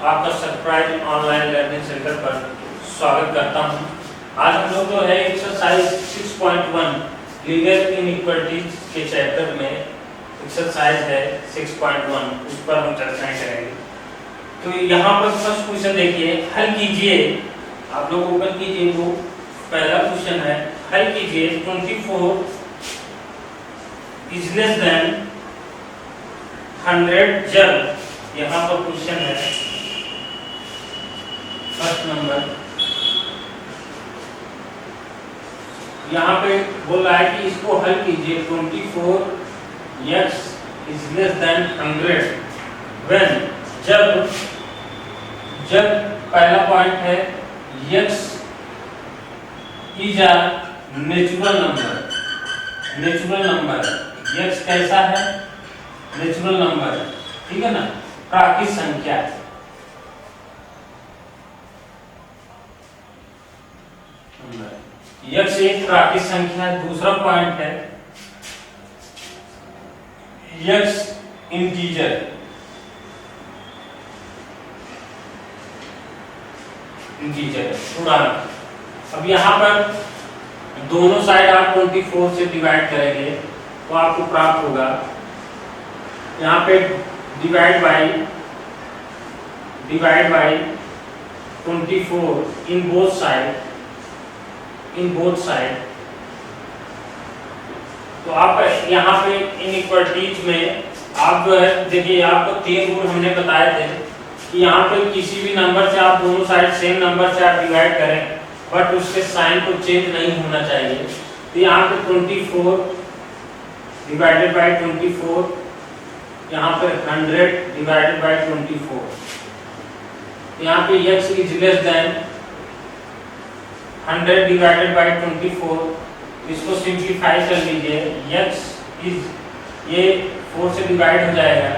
आपका surprise online learning centre पर स्वागत करता हूं। आज हम लोग जो है एक्सरसाइज 6.1 लीनियर इनइक्वालिटीज के चैप्टर में एक्सरसाइज है 6.1, उस पर हम चर्चाएं करेंगे। तो यहाँ पर फर्स्ट क्वेश्चन देखिए, हल कीजिए। आप लोग ओपन कीजिए, तो पहला क्वेश्चन है हल कीजिए 24 इज लेस देन 100 जब, यहाँ पर क्वेश्चन है फर्स्ट नंबर, यहाँ पे बोल रहा है कि इसको हल कीजिए 24x is less then 100 when, जब पहला पॉइंट है x is a natural number. x कैसा है? नेचुरल नंबर, ठीक है ना, प्राकृतिक संख्या। x एक प्राकृतिक संख्या है। दूसरा पॉइंट है x इंटीजर, पूर्णांक। अब यहाँ पर दोनों साइड आप 24 से डिवाइड करेंगे तो आपको प्राप्त होगा, यहाँ पे divide by 24 in both side. तो आप यहाँ पे इनइक्वालिटीज में आप जो है देखिए, आपको 3 रूल हमने बताए थे कि यहाँ पे किसी भी नंबर से आप दोनों साइड सेम नंबर से आप डिवाइड करें, बट उसके साइन को चेंज नहीं होना चाहिए। तो यहाँ पे 24 डिवाइडेड बाई 24, यहाँ पे 100 डिवाइडेड बाई 24। यहाँ पे x is less then 100 divided by 24। इसको सिंप्लीफाई कर लीजिए, x इज ये 4 से डिवाइड हो जाएगा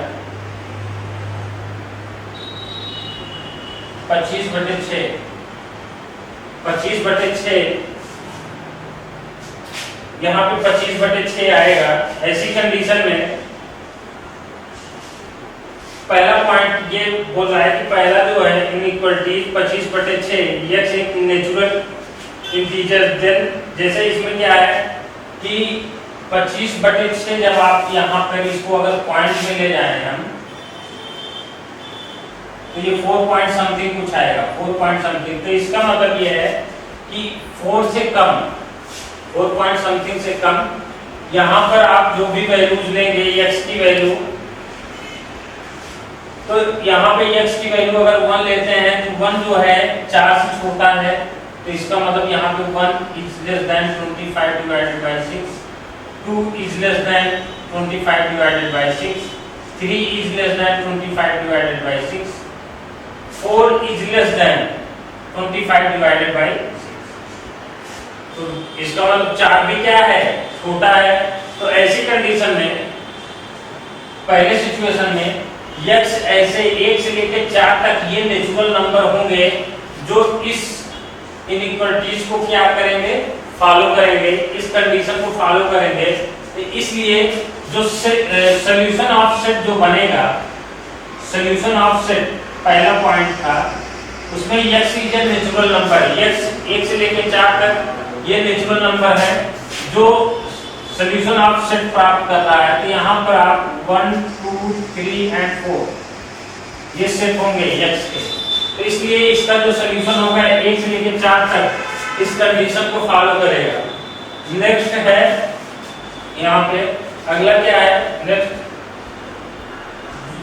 25/6। 25/6 यहाँ पे 25/6 आएगा। ऐसी कंडीशन में पहला पॉइंट ये बोल रहा है कि पहला जो है इनइक्वालिटी 25/6 x एक नेचुरल इंटीजर। जैसे इसमें क्या है कि 25/6 जब आप यहाँ पर इसको अगर पॉइंट में ले जाएं हम, तो ये 4 पॉइंट समथिंग कुछ आएगा, 4 पॉइंट समथिंग। तो इसका मतलब ये है कि 4 से कम, 4 पॉइंट समथिंग से कम, यहाँ पर आप जो भी वैल्यूज लेंगे x की वैल्यू, तो यहाँ पे x की वैल्यू अगर 1 लेते हैं तो 1 जो है 4 से छोटा है, तो इसका मतलब यहाँ पे 1 is less then 25 divided by 6, 2 is less then 25 divided by 6, 3 is less then 25 divided by 6, 4 is less then 25 divided by 6। तो इसका मतलब 4 भी क्या है? छोटा है। तो ऐसी कंडीशन में, पहले सिचुएशन में x ऐसे 1 से लेकर 4 तक ये नेचुरल नंबर होंगे जो इस इनइक्वालिटीज को क्या करेंगे? फॉलो करेंगे, इस कंडीशन को फॉलो करेंगे। तो इसलिए जो सॉल्यूशन ऑफ सेट जो बनेगा, सॉल्यूशन ऑफ सेट पहला पॉइंट था, उसमें x is a natural number. x 1 से लेकर 4 तक ये नेचुरल नंबर है जो सॉल्यूशन ऑफ सेट प्राप्त कर रहा है। तो यहाँ पर आप 1, 2, 3 और 4 ये सेट होंगे x के। तो इसलिए इसका जो सॉल्यूशन होगा 1 से लेकर 4 तक इस कंडीशन को फॉलो करेगा। नेक्स्ट है यहाँ पे, अगला क्या है? नेक्स्ट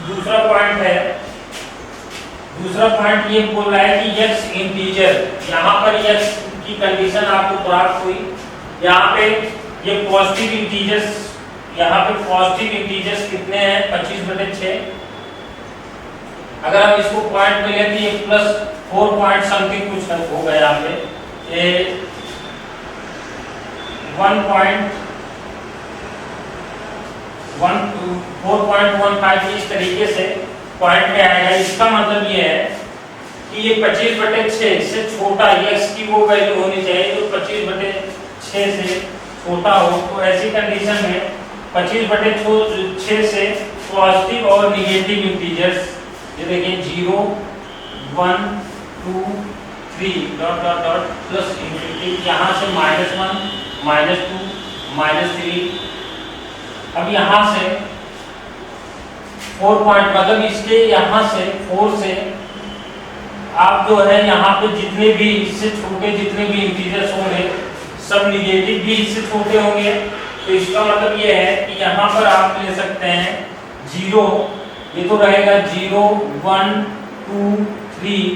दूसरा पॉइंट है। दूसरा पॉइंट ये बोल रहा है कि x इंटीजर, यहाँ पर x की कंडीशन आपको प्राप्त हुई। यहाँ पे ये पॉजिटिव इंटीजर्स, यहाँ पे पॉजिटिव इंटीजर्स कितने हैं? 25/6। अगर हम इसको पॉइंट में लेते हैं, ये प्लस 4 पॉइंट समथिंग कुछ होगा। यहाँ पे ये 4.15 इस तरीके से पॉइंट में आएगा। इसका मतलब ये है कि ये 25/6 से छोटा, x की वो वैल्यू होनी चाहिए जो 25/6 से छोटा हो। तो ऐसी कंडीशन में 25/6 से पॉजिटिव और निगेटिव इंटीजर्स, ये देखिए 0 1 2 3 dot dot dot plus infinity, यहाँ से -1 -2 -3। अब यहाँ से 4 पॉइंट मतलब इसके यहाँ से 4 से आप जो है यहाँ पे जितने भी इससे छोटे जितने भी इंटीजर्स होंगे सब निगेटिव भी इससे छोटे होंगे। तो इसका मतलब ये है कि यहाँ पर आप ले सकते हैं 0, ये तो रहेगा 0 1 2 3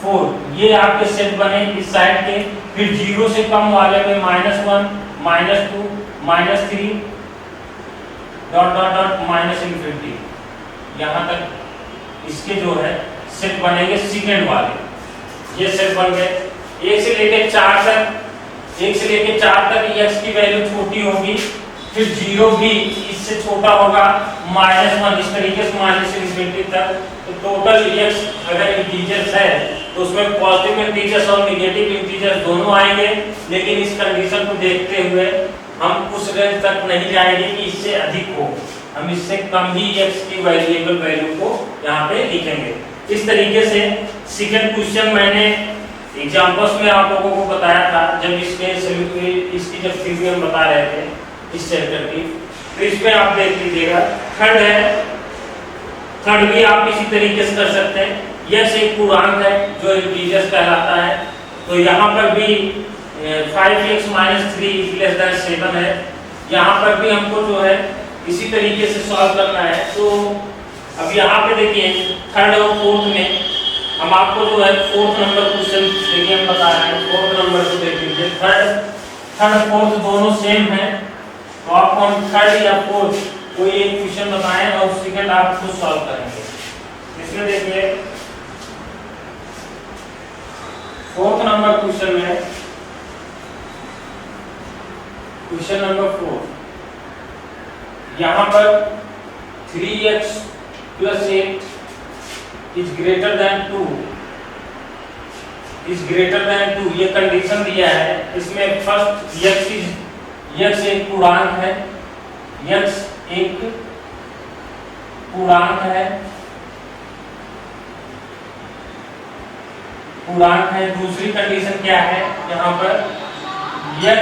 4, ये आपके सेट बने इस साइड के। फिर 0 से कम वाले में -1 -2 -3 dot dot dot minus infinity, यहाँ तक इसके जो है सेट बनेंगे सेकेंड वाले। ये सेट बन गए 1 से लेके 4 तक, 1 से लेके 4 तक x की वैल्यू छोटी होगी, फिर 0 भी इससे छोटा होगा, -1 इस तरीके से माइनस इंफिनिटी तक। तो टोटल x अगर इंटीजर्स है तो उसमें पॉजिटिव इंटीजर्स और नेगेटिव इंटीजर्स दोनों आएंगे, लेकिन इस कंडीशन को देखते हुए हम उस रेंज तक नहीं जाएंगे कि इससे अधिक हो, हम इससे कम ही x की वेरिएबल वैल्यू को यहाँ पे लिखेंगे। इस तरीके से सेकंड क्वेश्चन मैंने एग्जांपल्स में आप लोगों को बताया था जब इसकी जब थ्योरी हम बता रहे थे इस चैप्टर की। तो इसमें आप देख लीजिएगा थर्ड है, थर्ड भी आप इसी तरीके से कर सकते हैं। यह एक पूर्णांक है जो इंटीजर्स कहलाता है, तो यहाँ पर भी 5x - 3 > 7 है। यहाँ पर भी हमको जो है इसी तरीके से सॉल्व करना है। तो अब यहाँ पे देखिए थर्ड और फोर्थ में हम आपको जो है फोर्थ नंबर क्वेश्चन देखिए हम बता रहे हैं। फोर्थ नंबर को देख लीजिए, थर्ड फोर्थ दोनों सेम है, तो आपको हम थर्ड या फोर्थ कोई एक क्वेश्चन बताएं और सेकंड आप खुद सॉल्व करेंगे। इसमें देखिए फोर्थ नंबर क्वेश्चन में क्वेश्चन नंबर 4, यहाँ पर 3x + 8 is greater than 2 ये कंडीशन दिया है। इसमें फर्स्ट x एक पूर्णांक है, x एक पूर्णांक है। दूसरी कंडीशन क्या है, यहाँ पर x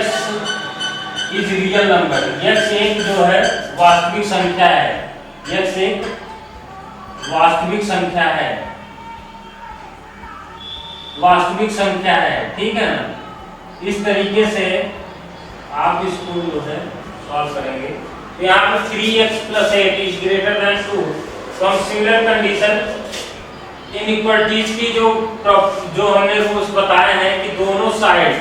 is real number, x एक जो है वास्तविक संख्या है, x एक वास्तविक संख्या है, ठीक है ना। इस तरीके से आप इसको जो है सॉल्व करेंगे। तो यहाँ पर 3x + 8 इज ग्रेटर देन 2, तो हम सिमिलर कंडीशन इनइक्वालिटीज की जो हमने रूल्स बताए हैं कि दोनों साइड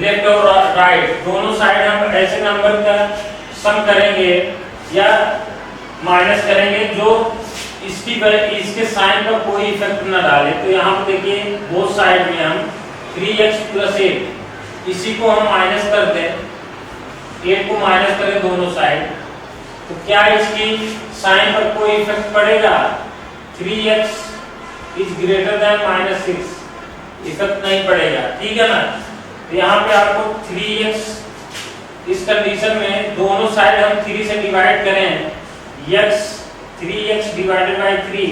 लेफ्ट और राइट दोनों साइड हम ऐसे नंबर का सम करेंगे या माइनस करेंगे जो इसके साइन पर कोई इफेक्ट न डाले। तो यहाँ पर देखिए बोथ साइड में हम 3x + 8 इसी को हम माइनस कर दें, 8 को माइनस करें दोनों साइड, तो क्या इसकी साइन पर कोई इफेक्ट पड़ेगा? 3x is greater then -6, effect नहीं पड़ेगा, ठीक है ना। तो यहाँ पे आपको 3x इस कंडीशन में दोनों साइड हम 3 से डिवाइड करें,3x डिवाइडेड बाय 3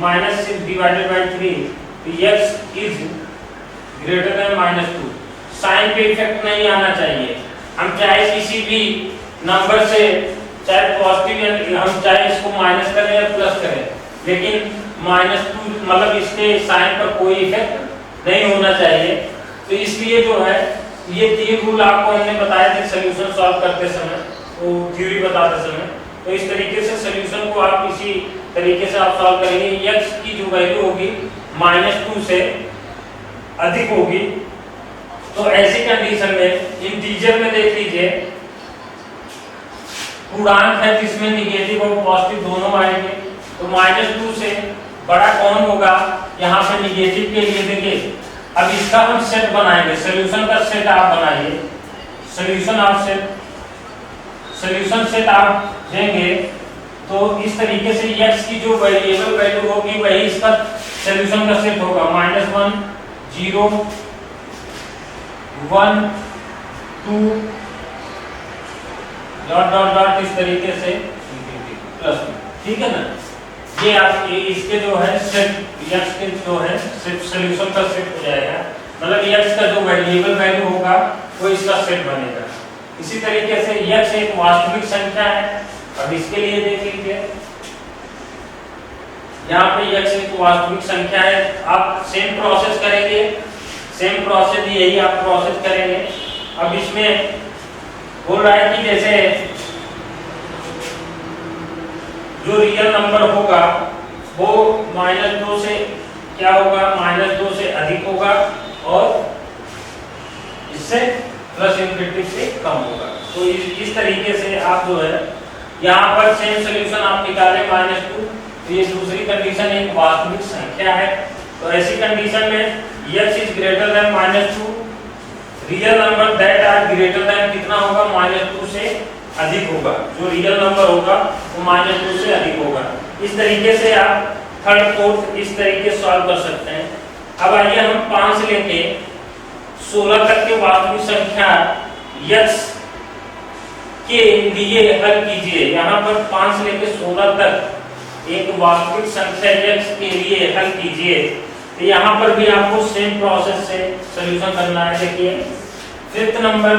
-6 डिवाइडेड बाय 3, तो x is greater than -2। Sign पे इफेक्ट नहीं आना चाहिए। हम चाहे किसी भी नंबर से चाहे पॉजिटिव या हम चाहे इसको माइनस करें या प्लस करें, लेकिन -2 मतलब इसके साइन पर कोई इफेक्ट नहीं होना चाहिए। तो इसलिए जो है ये 3 रूल आपको हमने बताए थे सॉल्यूशन सॉल्व करते समय, तो थ्योरी बताते समय। तो इस तरीके से सॉल्यूशन को आप इसी तरीके से आप सॉल्व करेंगे। x की जो वैल्यू होगी -2 से अधिक होगी, तो ऐसी कंडीशन में इंटीजर में देख लीजिए पूर्णांक है जिसमें निगेटिव और पॉजिटिव दोनों आएंगे, तो -2 से बड़ा कौन होगा? यहाँ पे निगेटिव के लिए देखिए अब इसका हम सेट बनाएंगे, सॉल्यूशन का सेट आप बनाइए, सॉल्यूशन सेट आप देंगे तो इस तरीके से x की जो वेरिएबल वैल्यू होगी वही इसका सॉल्यूशन का सेट होगा। -1 0 1 2 डॉट डॉट डॉट इस तरीके से प्लस, ठीक है ना। ये आप इसके जो है सेट x के जो है सॉल्यूशन का सेट हो जाएगा, मतलब x का जो वेरिएबल वैल्यू होगा वो इसका सेट बनेगा। इसी तरीके से x एक वास्तविक संख्या है। अब इसके लिए देख लीजिए, यहाँ पे x एक वास्तविक संख्या है। आप सेम प्रोसेस करेंगे, सेम प्रोसेस यही आप प्रोसेस करेंगे। अब इसमें बोल रहा है कि जैसे जो रियल नंबर होगा वो -2 से क्या होगा, -2 से अधिक होगा और इससे +∞ से कम होगा। तो इस तरीके से आप जो है यहाँ पर सेम सॉल्यूशन आप निकालें -2, तो ये दूसरी कंडीशन एक वास्तविक संख्या है। तो ऐसी कंडीशन में x is greater than -2, real number that are greater than कितना होगा, -2 से अधिक होगा। जो रियल नंबर होगा वो -2 से अधिक होगा। इस तरीके से आप थर्ड फोर्थ इस तरीके सॉल्व कर सकते हैं। अब आइए हम 5 से लेके 16 तक के वास्तविक संख्या x के लिए हल कीजिए। यहाँ पर 5 से लेके 16 तक एक वास्तविक संख्या x के लिए हल कीजिए। तो यहाँ पर भी आपको सेम प्रोसेस से सॉल्यूशन करना है। देखिए फिफ्थ नंबर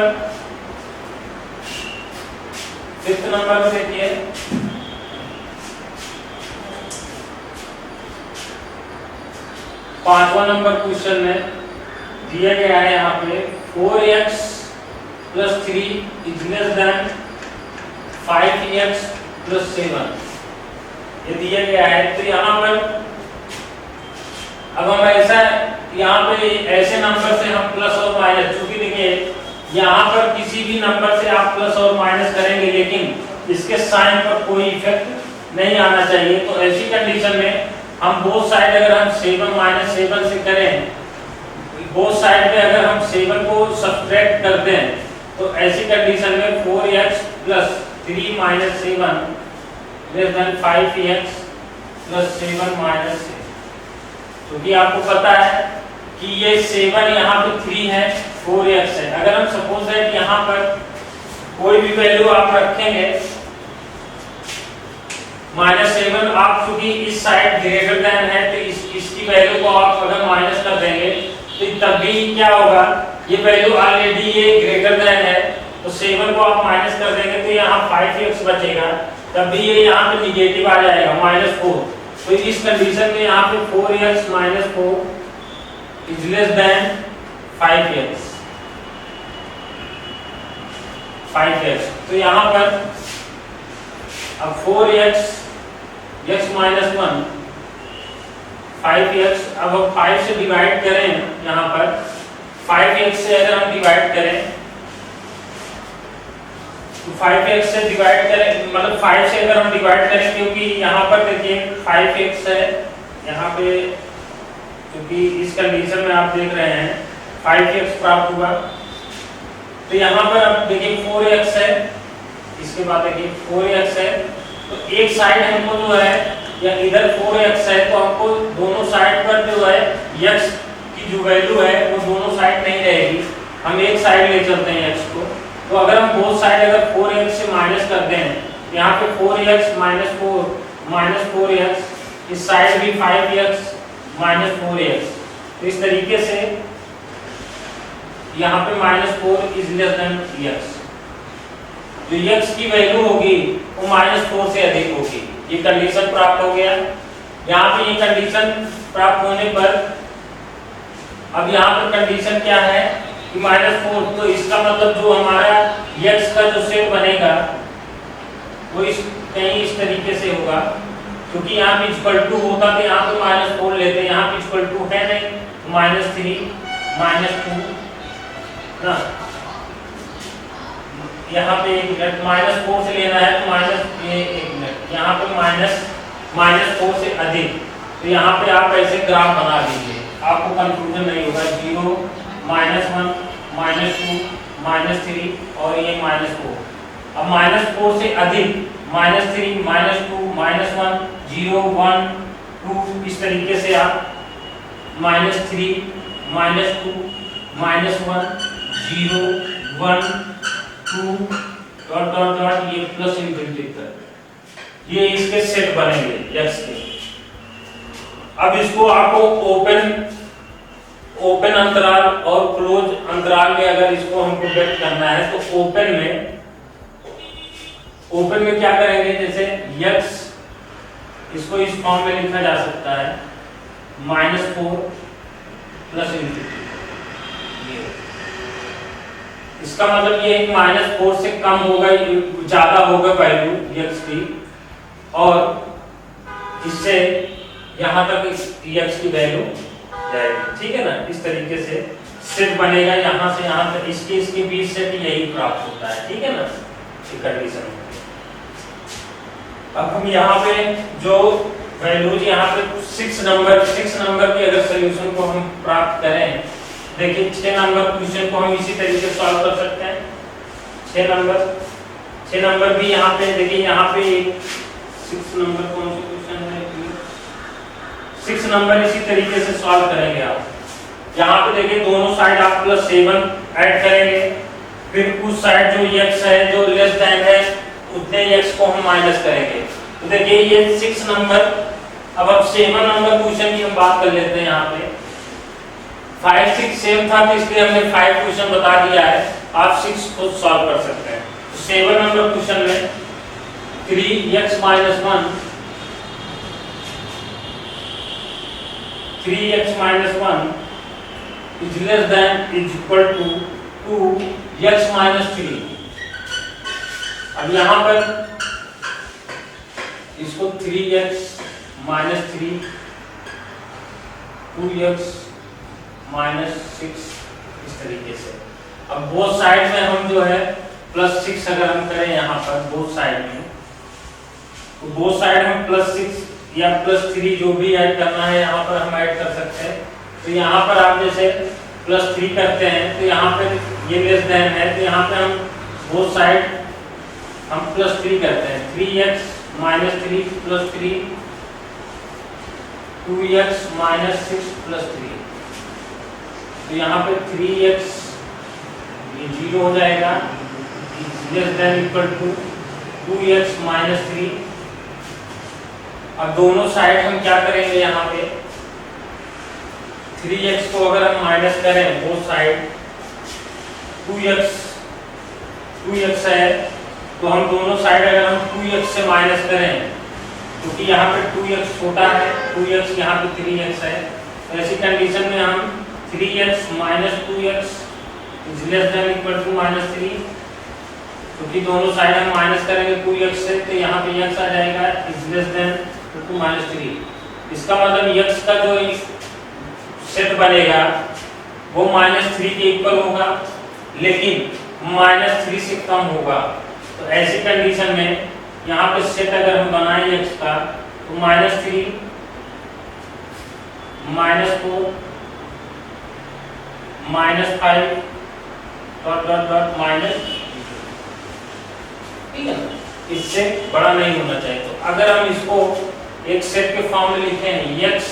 देखिए, पांचवा नंबर क्वेश्चन में दिया गया है यहाँ पे 4x + 3 is less then 5x + 7 ये दिया गया है। तो यहाँ पर अब हम ऐसा यहाँ पे ऐसे नंबर से हम प्लस और माइनस, चूंकि देखिए यहाँ पर किसी भी नंबर से आप प्लस और माइनस करेंगे लेकिन इसके साइन पर कोई इफेक्ट नहीं आना चाहिए। तो ऐसी कंडीशन में हम बोथ साइड अगर हम 7 - 7 से करें, बोथ साइड में अगर हम 7 को सब्ट्रैक्ट करते हैं तो ऐसी कंडीशन में 4x + 3 - 7 लेस देन 5x + 7 - 6। क्योंकि आपको पता है कि ये 7 यहाँ पे 3 है, 4x है। अगर हम सपोज दैट यहाँ पर कोई भी वैल्यू आप रखेंगे -7, आप चूंकि इस साइड ग्रेटर देन है तो इसकी वैल्यू को आप अगर माइनस कर देंगे तो तब भी क्या होगा, ये वैल्यू ऑलरेडी ये ग्रेटर देन है, तो 7 को आप माइनस कर देंगे तो यहाँ 5x बचेगा, तब भी ये यहाँ पे निगेटिव आ जाएगा -4। तो इस कंडीशन में यहाँ पे 4x - 4 is less then 5x। तो यहाँ पर अब 4x x - 1 5x, अब हम 5 से डिवाइड करें, यहाँ पर 5x से अगर हम डिवाइड करें तो 5x से डिवाइड करें, मतलब 5 से अगर हम डिवाइड करें, क्योंकि यहाँ पर देखिए 5x है यहाँ पे, क्योंकि इस कंडीशन में आप देख रहे हैं 5x प्राप्त हुआ। तो यहाँ पर अब देखिए 4x है, इसके बाद देखिए 4x है, तो एक साइड हमको जो है या इधर 4x है तो हमको दोनों साइड पर जो है x की जो वैल्यू है वो दोनों साइड नहीं रहेगी, हम एक साइड ले चलते हैं x को। तो अगर हम बोथ साइड अगर 4x से माइनस करते हैं, यहाँ पे 4x - 4x, इस साइड भी 5x - 4x। तो इस तरीके से यहाँ पे -4 इज लेस देन x, जो x की वैल्यू होगी वो -4 से अधिक होगी। ये कंडीशन प्राप्त हो गया। यहाँ पे ये कंडीशन प्राप्त होने पर अब यहाँ पर कंडीशन क्या है कि -4, तो इसका मतलब जो हमारा x का जो सेट बनेगा वो कहीं इस तरीके से होगा, क्योंकि यहाँ पे = होता तो यहाँ पे -4 लेते, यहाँ पे = है नहीं, -3 - 2 ना, यहाँ पे 1 मिनट -4 से लेना है तो -1 मिनट, यहाँ पे -4 से अधिक। तो यहाँ पे आप ऐसे ग्राफ बना लीजिए, आपको कंफ्यूजन नहीं होगा। 0 -1 -2 -3 और ये -4। अब -4 से अधिक -3 -2 -1 0 1 2, इस तरीके से आप -3 -2 -1 0 1 2 डॉट डॉट डॉट ये +∞ तक ये इसके सेट बनेंगे x के। अब इसको आपको ओपन अंतराल और क्लोज अंतराल में अगर इसको हमको व्यक्त करना है तो ओपन में क्या करेंगे, जैसे x इसको इस फॉर्म में लिखा जा सकता है -4 प्लस इंफिनिटी। इसका मतलब ये -4 से कम होगा, ज्यादा होगा वैल्यू x की, और इससे यहां तक x की वैल्यू जाएगी। ठीक है ना, इस तरीके से सेट बनेगा यहां से यहां तक, इसके बीच सेट यही प्राप्त होता है। ठीक है ना, ये कंडीशन। अब हम यहाँ पे जो वैल्यूज यहाँ पे 6 नंबर की अगर सॉल्यूशन को हम प्राप्त करें, देखिए 6 नंबर क्वेश्चन को हम इसी तरीके से सॉल्व कर सकते हैं। 6 नंबर भी यहाँ पे देखिए, यहाँ पे 6 नंबर कौन सा क्वेश्चन है, 6 नंबर इसी तरीके से सॉल्व करेंगे आप। यहाँ पे देखिए दोनों साइड आप +7 ऐड करेंगे, फिर उस साइड जो x है जो लेस देन है उतने x को हम माइनस करेंगे। तो देखिए ये 6 नंबर, अब 7 नंबर क्वेश्चन की हम बात कर लेते हैं। यहाँ पे 5 6 सेम था तो इसलिए हमने 5 क्वेश्चन बता दिया है, आप 6 को सॉल्व कर सकते हैं। तो 7 नंबर क्वेश्चन में 3x - 1 is less than is equal to 2x - 3। अब यहाँ पर इसको 3x - 3 2x - 6 इस तरीके से। अब बोथ साइड में हम जो है +6 अगर हम करें यहाँ पर बोथ साइड में, तो बोथ साइड हम +6 या +3 जो भी ऐड करना है यहाँ पर हम ऐड कर सकते हैं। तो यहाँ पर आप जैसे +3 करते हैं तो यहाँ पर ये लेस देन है, तो यहाँ पे हम बोथ साइड हम +3 करते हैं। 3x - 3 + 3 2x - 6 + 3। तो यहाँ पे 3x ये 0 हो जाएगा, less than equal to 2x - 3। अब दोनों साइड हम क्या करेंगे, यहाँ पे 3x को अगर हम माइनस करें बोथ साइड, 2x है तो हम दोनों साइड अगर हम 2x से माइनस करें, क्योंकि यहाँ पे 2x छोटा है, 2x यहाँ पे 3x है, तो ऐसी कंडीशन में हम 3x - 2x is less than equal to -3, क्योंकि दोनों साइड हम माइनस करेंगे 2x से, तो यहाँ पे x आ जाएगा इज लेस देन टू -3। इसका मतलब x का जो सेट बनेगा वो -3 के इक्वल होगा, लेकिन -3 से कम होगा। तो ऐसी कंडीशन में यहाँ पे सेट अगर हम बनाएं x का, तो -3 -4 -5 माइनस, ठीक है ना, इससे बड़ा नहीं होना चाहिए। तो अगर हम इसको एक सेट के फॉर्म में लिखें, x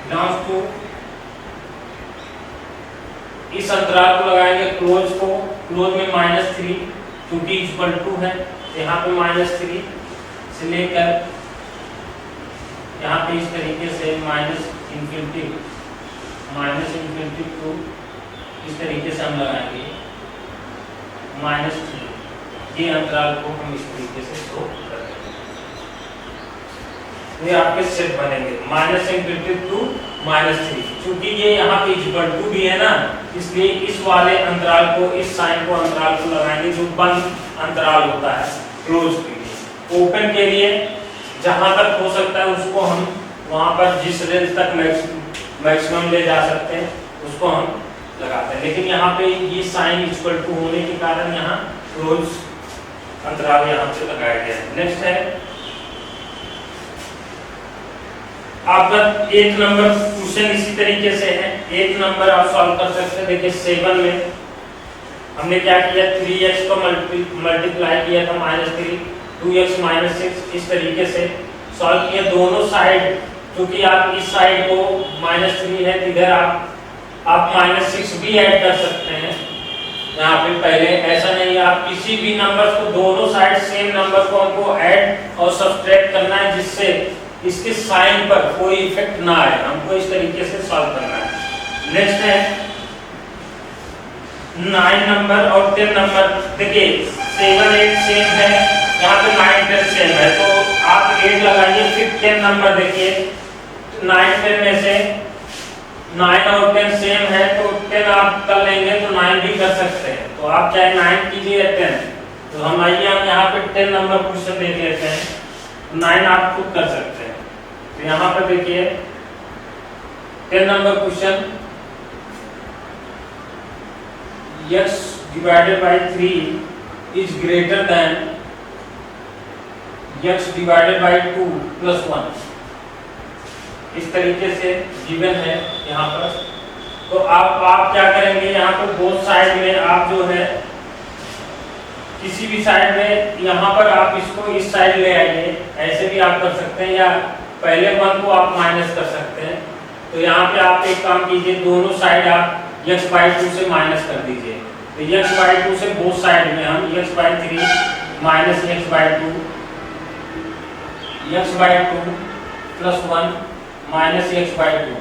बिलोंग्स टू, इस अंतराल को लगाएंगे क्लोज में -3 क्योंकि इक्वल टू है, यहाँ पे -3 से लेकर यहाँ पे इस तरीके से -इंफिनिटी टू, इस तरीके से हम लगाएंगे -3। ये अंतराल को हम इस तरीके से शो करेंगे, ये आपके सेट बनेंगे -इंफिनिटी टू -3। क्योंकि ये यहाँ पे इक्वल टू भी है ना, इसलिए इस वाले अंतराल को, इस साइन को अंतराल को लगाएंगे जो बंद अंतराल होता है क्लोज के लिए। ओपन के लिए जहां तक हो सकता है उसको हम वहां पर जिस रेंज तक मैक्सिमम ले जा सकते हैं उसको हम लगाते हैं, लेकिन यहाँ पे ये साइन इक्वल टू होने के कारण यहाँ क्लोज अंतराल यहाँ पे लगाया गया है। नेक्स्ट है आपका 1 नंबर क्वेश्चन, इसी तरीके से है। 1 नंबर आप सॉल्व कर सकते हैं। देखिए 7 में हमने क्या किया, 3x को मल्टीप्लाई किया था -3, 2x - 6 इस तरीके से सॉल्व किया। दोनों साइड, क्योंकि आप इस साइड को -3 है, इधर आप -6 भी ऐड कर सकते हैं। यहाँ पे पहले ऐसा नहीं है, आप किसी भी नंबर को, दोनों साइड सेम नंबर को हमको ऐड और सब्ट्रैक्ट करना है, जिससे इसके साइन पर कोई इफेक्ट ना आए, हमको इस तरीके से सॉल्व करना है। नेक्स्ट है 9 नंबर और 10 नंबर। देखिए 7 8 सेम है, यहाँ पे 9 10 सेम है, तो आप 8 लगाइए। फिर 10 नंबर देखिए 9 10 में से 9 और 10 सेम है, तो 10 आप कर लेंगे तो 9 भी कर सकते हैं। तो आप चाहे 9 कीजिए या 10, तो हम आइए हम यहाँ पे 10 नंबर क्वेश्चन देख लेते हैं। 9 आप खुद कर सकते हैं। तो यहाँ पर देखिए 10 number question, x divided by 3 is greater than x divided by 2 plus 1। इस तरीके से गिवन है यहाँ पर। तो आप क्या करेंगे, यहाँ पर बोथ साइड में आप जो है किसी भी साइड में यहाँ पर आप इसको इस साइड ले आइए, ऐसे भी आप कर सकते हैं, या पहले 1 को आप माइनस कर सकते हैं। तो यहाँ पे आप एक काम कीजिए, दोनों साइड आप x/2 से माइनस कर दीजिए। तो x/2 से बोथ साइड में हम x/3 minus x/2 plus 1 minus x/2,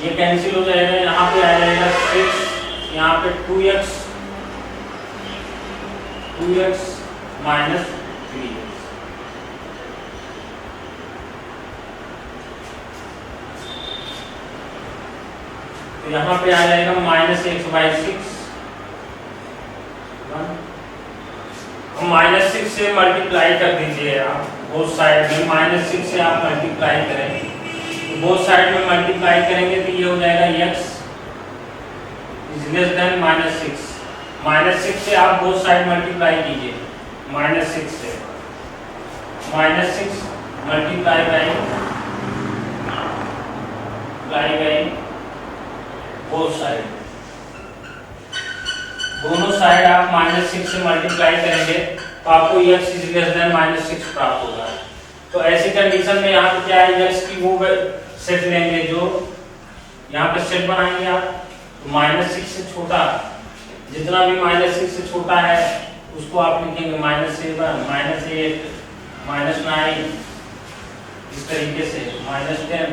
ये कैंसिल हो जाएगा। यहाँ पे आ जाएगा 6, यहाँ पे 2x माइनस 3x। तो यहाँ पे आ जाएगा माइनस x/6। -6 से मल्टीप्लाई कर दीजिए आप बोथ साइड में। -6 से आप मल्टीप्लाई करें, तो बोथ साइड में मल्टीप्लाई करेंगे तो ये हो जाएगा x इज लेस देन -6। -6 से आप बोथ साइड मल्टीप्लाई कीजिए, -6 से -6 मल्टीप्लाई बाय बोथ साइड। दोनों साइड आप -6 से मल्टीप्लाई करेंगे तो आपको x इज लेस देन -6 प्राप्त होगा। तो ऐसी कंडीशन में यहाँ पे क्या है, x की वो सेट लेंगे जो यहाँ पे सेट बनाएंगे आप। तो -6 से छोटा, जितना भी -6 से छोटा है उसको आप लिखेंगे -7 -8 -9, इस तरीके से -10।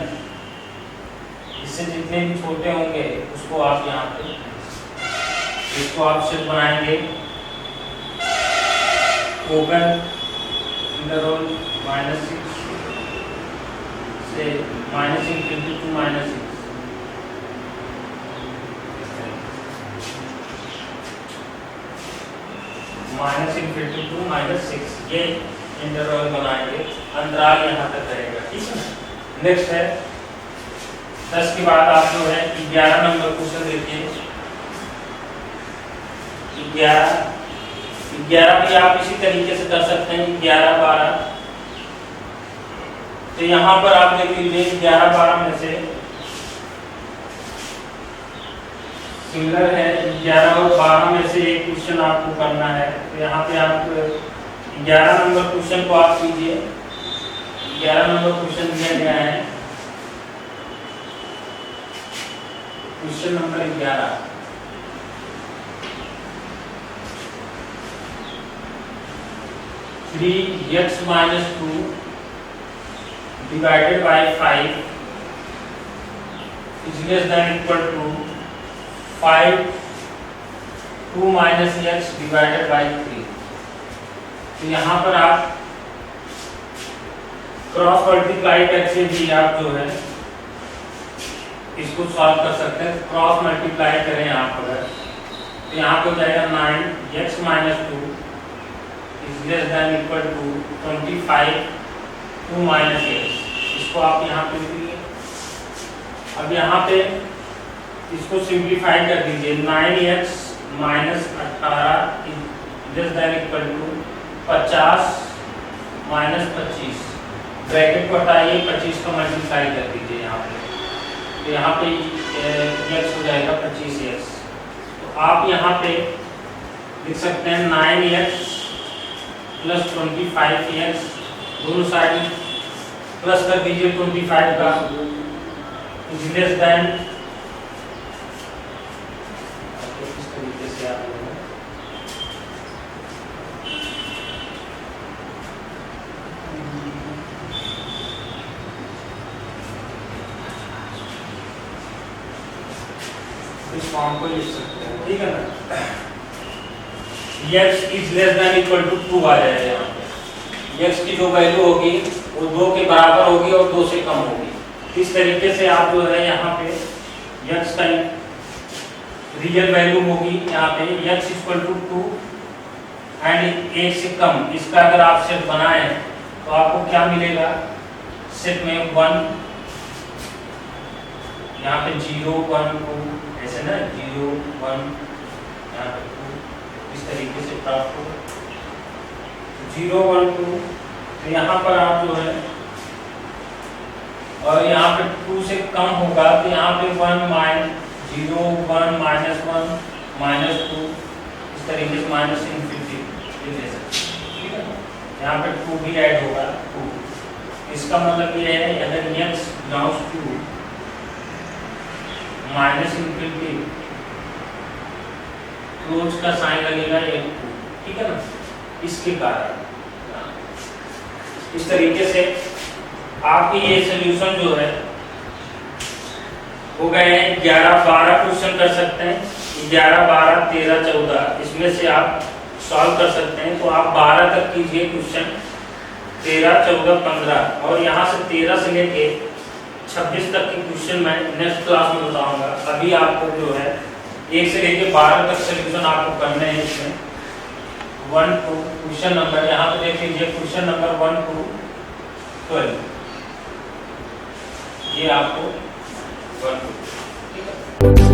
इससे जितने भी छोटे होंगे उसको आप यहाँ पे इसको आप सेट बनाएंगे। ओपन इंटरवल -6 से -∞ to -6। -∞ to -6 ये इंटरवल बनाएंगे, अंतराल यहाँ तक रहेगा, ठीक है। नेक्स्ट है 10 के बाद आप जो है 11 नंबर क्वेश्चन देखिए। 11 भी आप इसी तरीके से कर सकते हैं, 11 12। तो यहाँ पर आप देख लीजिए 11 12 में से सिमिलर है, 11 और 12 में से एक क्वेश्चन आपको करना है। तो यहाँ पे आप 11 नंबर क्वेश्चन को आप कीजिए। 11 नंबर क्वेश्चन दिया गया है, question number 11। x minus 2 divided by 5 is less than equal to 5 2 minus x divided by 3। तो यहाँ पर आप क्रॉस मल्टीप्लाई करके भी आप जो है इसको सॉल्व कर सकते हैं। क्रॉस मल्टीप्लाई करें आप अगर, तो यहाँ पे हो जाएगा 9x minus 2 is less than equal to 25 2 minus x। इसको आप यहाँ पे लिखिए। अब यहाँ पे इसको सिंप्लीफाई कर दीजिए। 9x minus 18 is less than equal to 50 minus 25। Bracket को हटाइए, 25 का मल्टीप्लाई कर दीजिए यहाँ पे। तो यहाँ पे x हो जाएगा 25x। तो आप यहाँ पे लिख सकते हैं 9x प्लस 25x, दोनों साइड प्लस कर दीजिए 25 का, इज लेस देन, इस तरीके से आप इस फॉर्म को लिख सकते हैं। ठीक है ना। x is less than equal to 2 आ जाएगा यहाँ पे। x की जो वैल्यू होगी वो 2 के बराबर होगी और 2 से कम होगी। इस तरीके से आप जो है यहाँ पे x का रियल वैल्यू होगी यहाँ पे x इक्वल टू 2 एंड 1 से कम। इसका अगर आप सेट बनाएं तो आपको क्या मिलेगा? सेट में 1 यहाँ पे 0 1 2 ऐसे ना 0 1 यहाँ पे 2 इस तरीके से प्राप्त होगा। 0 1 2 तो यहाँ पर आप जो है और यहाँ पे 2 से कम होगा तो यहाँ पे 1 0 1 -1 -2 इस तरीके से माइनस इनफिनिटी ले सकते हैं। ठीक है ना। यहाँ पे 2 भी ऐड होगा 2। इसका मतलब ये है अगर x belongs to minus infinity close का साइन लगेगा 1 2। ठीक है ना। इसके कारण इस तरीके से आपकी ये सॉल्यूशन जो है हो गए हैं। 11 12 क्वेश्चन कर सकते हैं। 11 12 13 14 इसमें से आप सॉल्व कर सकते हैं। तो आप 12 तक कीजिए क्वेश्चन, 13 14 15 और यहाँ से 13 से लेके 26 तक के क्वेश्चन मैं नेक्स्ट क्लास में बताऊंगा। अभी आपको जो है 1 से लेके 12 तक सॉल्यूशन आपको करने हैं। इसमें 1 2 क्वेश्चन नंबर यहाँ पे देख लीजिए, क्वेश्चन नंबर 1 2 12 ये आपको 1 2 ठीक है।